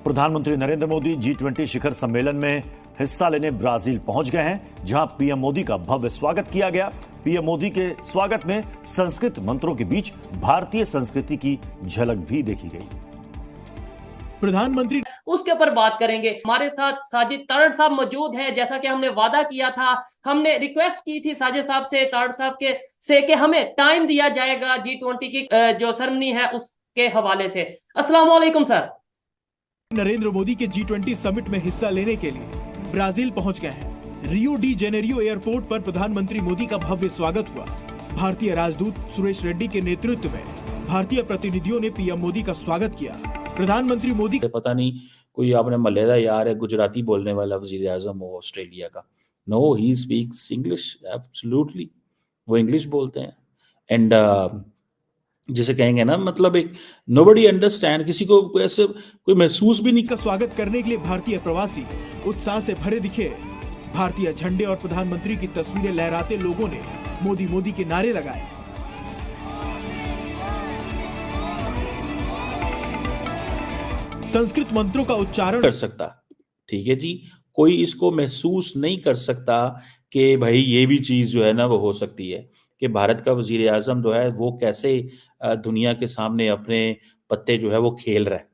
प्रधानमंत्री नरेंद्र मोदी G20 शिखर सम्मेलन में हिस्सा लेने ब्राजील पहुंच गए हैं, जहां पीएम मोदी का भव्य स्वागत किया गया। पीएम मोदी के स्वागत में संस्कृत मंत्रों के बीच भारतीय संस्कृति की झलक भी देखी गई। प्रधानमंत्री उसके ऊपर बात करेंगे। हमारे साथ साजिद तारड़ साहब मौजूद हैं। जैसा कि हमने वादा किया था, हमने रिक्वेस्ट की थी साजिद साहब से, तारड़ साहब से कि हमें टाइम दिया जाएगा G20 की जो सेरेमनी है उसके हवाले से। अस्सलाम वालेकुम सर। नरेंद्र मोदी के G20 समिट में हिस्सा लेने के लिए ब्राजील पहुंच गए हैं। रियो डी जेनेरियो एयरपोर्ट पर प्रधानमंत्री मोदी का भव्य स्वागत हुआ। भारतीय राजदूत सुरेश रेड्डी के नेतृत्व में भारतीय प्रतिनिधियों ने पीएम मोदी का स्वागत किया। प्रधानमंत्री मोदी पता नहीं कोई आपने मलेदा यार है गुजराती बोलने वाला वजीर आजम हो ऑस्ट्रेलिया का। No, he speaks English absolutely, वो इंग्लिश बोलते हैं। एंड जिसे कहेंगे ना, मतलब एक नोबडी अंडरस्टैंड, किसी को ऐसे कोई महसूस भी नहीं। का स्वागत करने के लिए भारतीय प्रवासी उत्साह से भरे दिखे। भारतीय झंडे और प्रधानमंत्री की तस्वीरें लहराते लोगों ने मोदी मोदी के नारे लगाए। संस्कृत मंत्रों का उच्चारण कर सकता, ठीक है जी, कोई इसको महसूस नहीं कर सकता कि भाई ये भी चीज जो है ना वो हो सकती है कि भारत का वजीर आजम जो है वो कैसे दुनिया के सामने अपने पत्ते जो है वो खेल रहा है।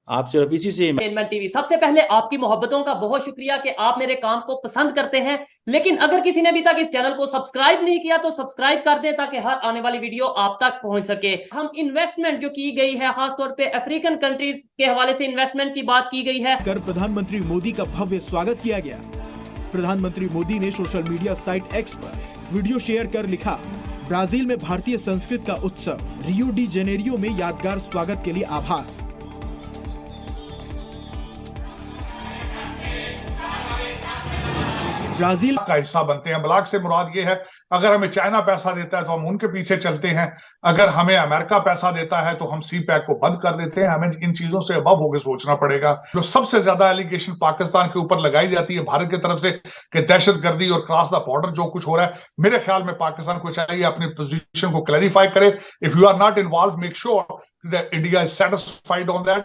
आप सिर्फ इसी से एंटरटेनमेंट टीवी, सबसे पहले आपकी मोहब्बतों का बहुत शुक्रिया कि आप मेरे काम को पसंद करते हैं। लेकिन अगर किसी ने अभी तक इस चैनल को सब्सक्राइब नहीं किया तो सब्सक्राइब कर दें ताकि हर आने वाली वीडियो आप तक पहुंच सके। हम इन्वेस्टमेंट जो की गई है, खासतौर पे अफ्रीकन कंट्रीज के हवाले से इन्वेस्टमेंट की बात की गई है। कर प्रधानमंत्री मोदी का भव्य स्वागत किया गया। प्रधानमंत्री मोदी ने सोशल मीडिया साइट एक्स पर वीडियो शेयर कर लिखा, ब्राजील में भारतीय संस्कृत का उत्सव, रियो डी जेनेरियो में यादगार स्वागत के लिए आभार। ब्राजील का हिस्सा बनते हैं। ब्लॉक से मुराद ये है, अगर हमें चाइना पैसा देता है तो हम उनके पीछे चलते हैं, अगर हमें अमेरिका पैसा देता है तो हम सी पैक को बंद कर देते हैं। हमें इन चीजों से अबव होकर सोचना पड़ेगा। जो सबसे ज्यादा एलिगेशन पाकिस्तान के ऊपर लगाई जाती है भारत की तरफ से कि दहशतगर्दी और क्रॉस द बॉर्डर जो कुछ हो रहा है, मेरे ख्याल में पाकिस्तान को चाहिए अपनी पोजीशन को क्लैरिफाई करे। If you are not involve, make sure that India is satisfied on that,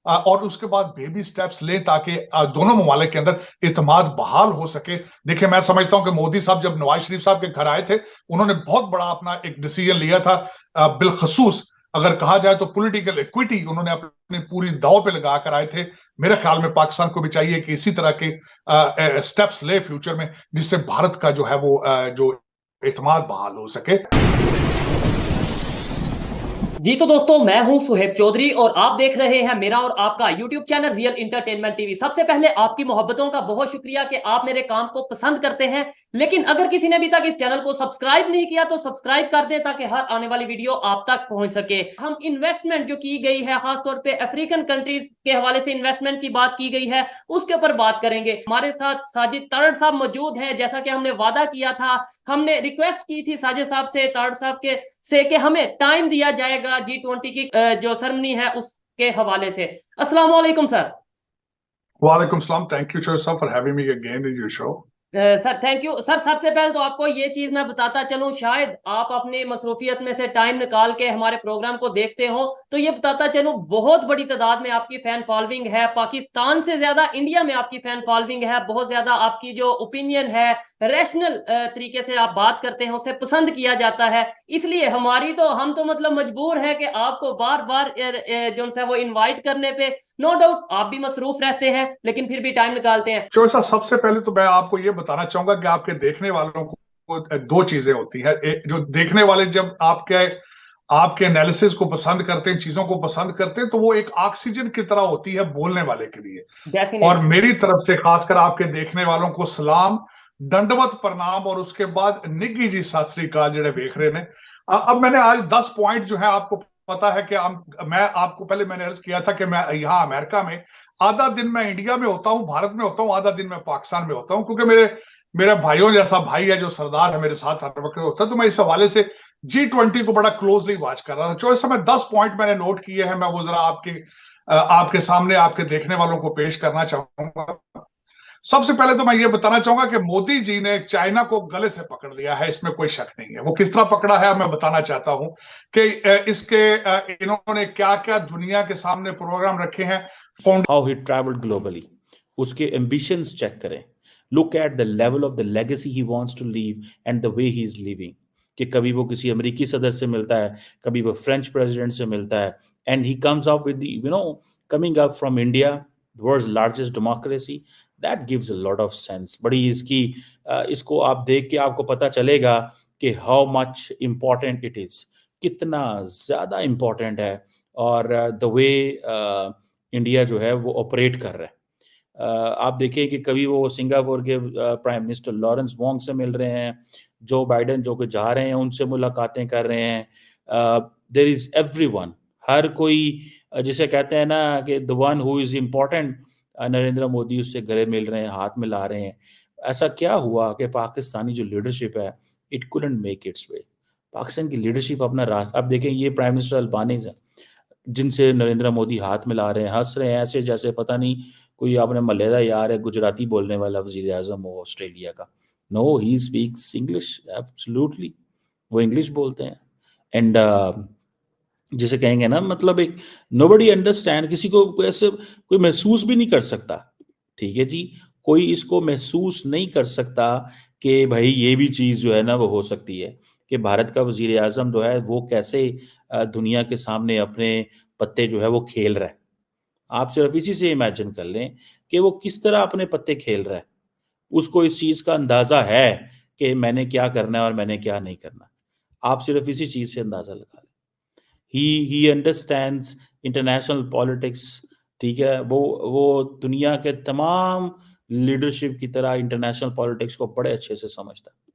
और उसके बाद बेबी स्टेप्स ले ताकि दोनों ममालिक के अंदर इत्मीनान बहाल हो सके। देखिए, मैं समझता हूं कि मोदी साहब जब नवाज शरीफ साहब के घर आए थे, उन्होंने बहुत बड़ा अपना एक डिसीजन लिया था। बिलखसूस अगर कहा जाए तो पॉलिटिकल इक्विटी उन्होंने अपनी पूरी दांव पे लगा कर आए थे। मेरे ख्याल में पाकिस्तान को भी चाहिए कि इसी तरह के स्टेप्स ले फ्यूचर में, जिससे भारत का जो है वो जो इत्मीनान बहाल हो सके। जी तो दोस्तों, मैं हूं सुहेब चौधरी और आप देख रहे हैं मेरा और आपका YouTube channel real entertainment TV. सबसे पहले आपकी मोहब्बतों का बहुत शुक्रिया कि आप मेरे काम को पसंद करते हैं। लेकिन अगर किसी ने अभी तक इस चैनल को सब्सक्राइब नहीं किया तो सब्सक्राइब कर दें ताकि हर आने वाली वीडियो आप तक पहुंच सके। हम इन्वेस्टमेंट जो की गई है, खासतौर पे अफ्रीकन कंट्रीज के हवाले से इन्वेस्टमेंट की बात की गई है, उसके ऊपर बात करेंगे। हमारे साथ साजिद तारड़ साहब मौजूद हैं। जैसा कि हमने वादा किया था, हमने रिक्वेस्ट की थी साजिद साहब से, तारड़ साहब से कि हमें टाइम दिया जाएगा G20 की जो सेरेमनी है उसके हवाले से। अस्सलाम वालेकुम सर। वालेकुम सलाम। Thank you sir for having me again in your show. Sir thank you sir. सबसे पहले तो आपको ये चीज मैं बताता चलूं, शायद आप अपने मसरूफियत में से टाइम निकाल के हमारे प्रोग्राम को देखते हो, तो ये बताता चलूं बहुत बड़ी तादाद में आपकी फैन फॉलोइंग है। पाकिस्तान से ज्यादा इंडिया में आपकी फैन फॉलोइंग है। बहुत ज्यादा आपकी जो ओपिनियन है, रैशनल तरीके से आप बात करते हैं, उसे पसंद किया जाता है। इसलिए हम तो मतलब मजबूर है कि आपको बार बार जो है वो इन्वाइट करने पे, नो डाउट आप भी मसरूफ रहते हैं लेकिन फिर भी टाइम निकालते हैं। चौधरी साहब, सबसे पहले तो मैं आपको ये बताना चाहूंगा कि आपके देखने वालों को दो चीजें होती है। जो देखने वाले जब आपके एनालिसिस को पसंद करते हैं, चीजों को पसंद करते हैं, तो वो एक ऑक्सीजन की तरह होती है बोलने वाले के लिए। और मेरी तरफ से खासकर आपके देखने वालों को सलाम, दंडवत प्रणाम और उसके बाद निग्गी जी सत श्री अकाल जेड़े देख रहे हैं। अब मैंने आज 10 पॉइंट जो है, आपको पता है कि मैं आपको पहले मैंने अर्ज किया था कि मैं यहाँ अमेरिका में आधा दिन मैं इंडिया में होता हूँ, भारत में होता हूँ, आधा दिन मैं पाकिस्तान में होता हूँ, क्योंकि मेरा भाइयों जैसा भाई है जो सरदार है मेरे साथ हर वक्त होता है। तो मैं इस हवाले से G20 को बड़ा क्लोजली वॉच कर रहा था। जो इस समय 10 पॉइंट मैंने नोट किए हैं, मैं वो जरा आपके सामने आपके देखने वालों को पेश करना चाहूंगा। सबसे पहले तो मैं ये बताना चाहूंगा कि मोदी जी ने चाइना को गले से पकड़ लिया है, इसमें कोई शक नहीं है। वो किस तरह पकड़ा है मैं बताना चाहता हूं कि इन्होंने क्या क्या दुनिया के सामने प्रोग्राम रखे हैं। हाउ ही ट्रैवल्ड ग्लोबली, उसके एम्बिशंस चेक करें, look at the level of the legacy he wants to leave and the way he is living. कि कभी वो किसी अमेरिकी सदर से मिलता है, कभी वो फ्रेंच प्रेसिडेंट से मिलता है, and he comes up with coming up from India, the world's largest democracy. That gives a lot of sense. बड़ी इसको आप देख के आपको पता चलेगा कि how much important it is, कितना ज्यादा इम्पॉर्टेंट है, और द वे इंडिया जो है वो ऑपरेट कर रहा है। आप देखिए कि कभी वो सिंगापुर के प्राइम मिनिस्टर लॉरेंस वोंग से मिल रहे हैं, जो बाइडेन जो कि जा रहे हैं उनसे मुलाकातें कर रहे हैं। देयर इज एवरीवन, हर कोई, जिसे कहते हैं ना कि the one who is important, Narendra Modi उससे गले मिल रहे हैं, हाथ मिला रहे हैं। ऐसा क्या हुआ कि पाकिस्तानी जो लीडरशिप है, इट कुडंट मेक इट्स वे। पाकिस्तान की लीडरशिप अपना रास्ता, अब देखें ये प्राइम मिनिस्टर अल्बानीज़ है जिनसे नरेंद्र मोदी हाथ मिला रहे हैं, हंस रहे हैं ऐसे जैसे पता नहीं कोई आपने मलेदा यार है, गुजराती बोलने वाला वजीर आजम हो ऑस्ट्रेलिया का। No, he speaks English absolutely, वो इंग्लिश बोलते हैं। एंड जिसे कहेंगे ना, मतलब एक नोबडी अंडरस्टैंड, किसी को ऐसे कोई महसूस भी नहीं कर सकता, ठीक है जी, कोई इसको महसूस नहीं कर सकता कि भाई ये भी चीज़ जो है ना वो हो सकती है कि भारत का वजीर आजम जो है वो कैसे दुनिया के सामने अपने पत्ते जो है वो खेल रहा है। आप सिर्फ इसी से इमेजिन कर लें कि वो किस तरह अपने पत्ते खेल रहा है। उसको इस चीज़ का अंदाज़ा है कि मैंने क्या करना है और मैंने क्या नहीं करना। आप सिर्फ इसी चीज़ से अंदाज़ा लगा लें। ही अंडरस्टैंड्स इंटरनेशनल पॉलिटिक्स, ठीक है, वो दुनिया के तमाम लीडरशिप की तरह इंटरनेशनल पॉलिटिक्स को बड़े अच्छे से समझता है,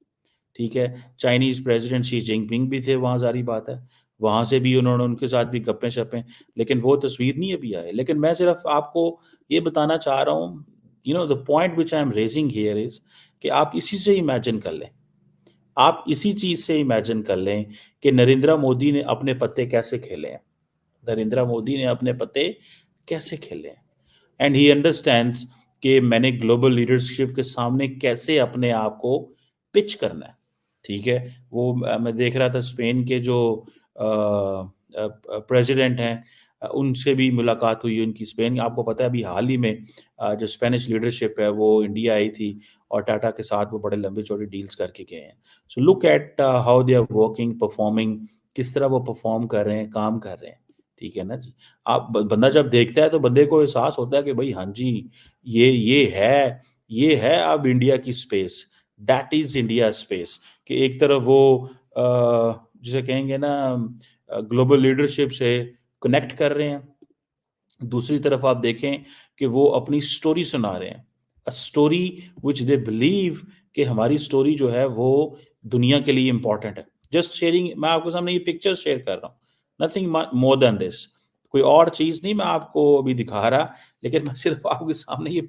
ठीक है। चाइनीज प्रेसिडेंट शी जिनपिंग भी थे वहाँ, जारी बात है, वहाँ से भी उन्होंने उनके साथ भी गप्पें शप्पें, लेकिन वो तस्वीर नहीं अभी आए। लेकिन मैं सिर्फ आपको ये बताना चाह रहा हूँ, the point which I am raising here is कि आप इसी से इमेजिन कर लें, आप इसी चीज से इमेजिन कर लें कि नरेंद्र मोदी ने अपने पत्ते कैसे खेले हैं, नरेंद्र मोदी ने अपने पत्ते कैसे खेले हैं। एंड ही अंडरस्टैंड्स कि मैंने ग्लोबल लीडरशिप के सामने कैसे अपने आप को पिच करना है, ठीक है। वो मैं देख रहा था स्पेन के जो प्रेसिडेंट हैं, उनसे भी मुलाकात हुई उनकी। स्पेन, आपको पता है अभी हाल ही में जो स्पेनिश लीडरशिप है वो इंडिया आई थी और टाटा के साथ वो बड़े लंबे चौड़े डील्स करके गए हैं। So look at how they are working, performing, किस तरह वो परफॉर्म कर रहे हैं, काम कर रहे हैं, ठीक है ना जी। आप बंदा जब देखता है तो बंदे को एहसास होता है कि भाई हाँ जी, ये है अब इंडिया की space, that is India space. कि एक तरफ वो जिसे कहेंगे ना ग्लोबल लीडरशिप से कनेक्ट कर रहे हैं, दूसरी तरफ आप देखें कि वो अपनी स्टोरी सुना रहे हैं, a story which they believe कि हमारी स्टोरी जो है वो दुनिया के लिए इंपॉर्टेंट है। जस्ट शेयरिंग, मैं आपके सामने ये पिक्चर शेयर कर रहा हूँ, नथिंग मोर देन दिस, कोई और चीज नहीं मैं आपको अभी दिखा रहा, लेकिन मैं सिर्फ आपके सामने ये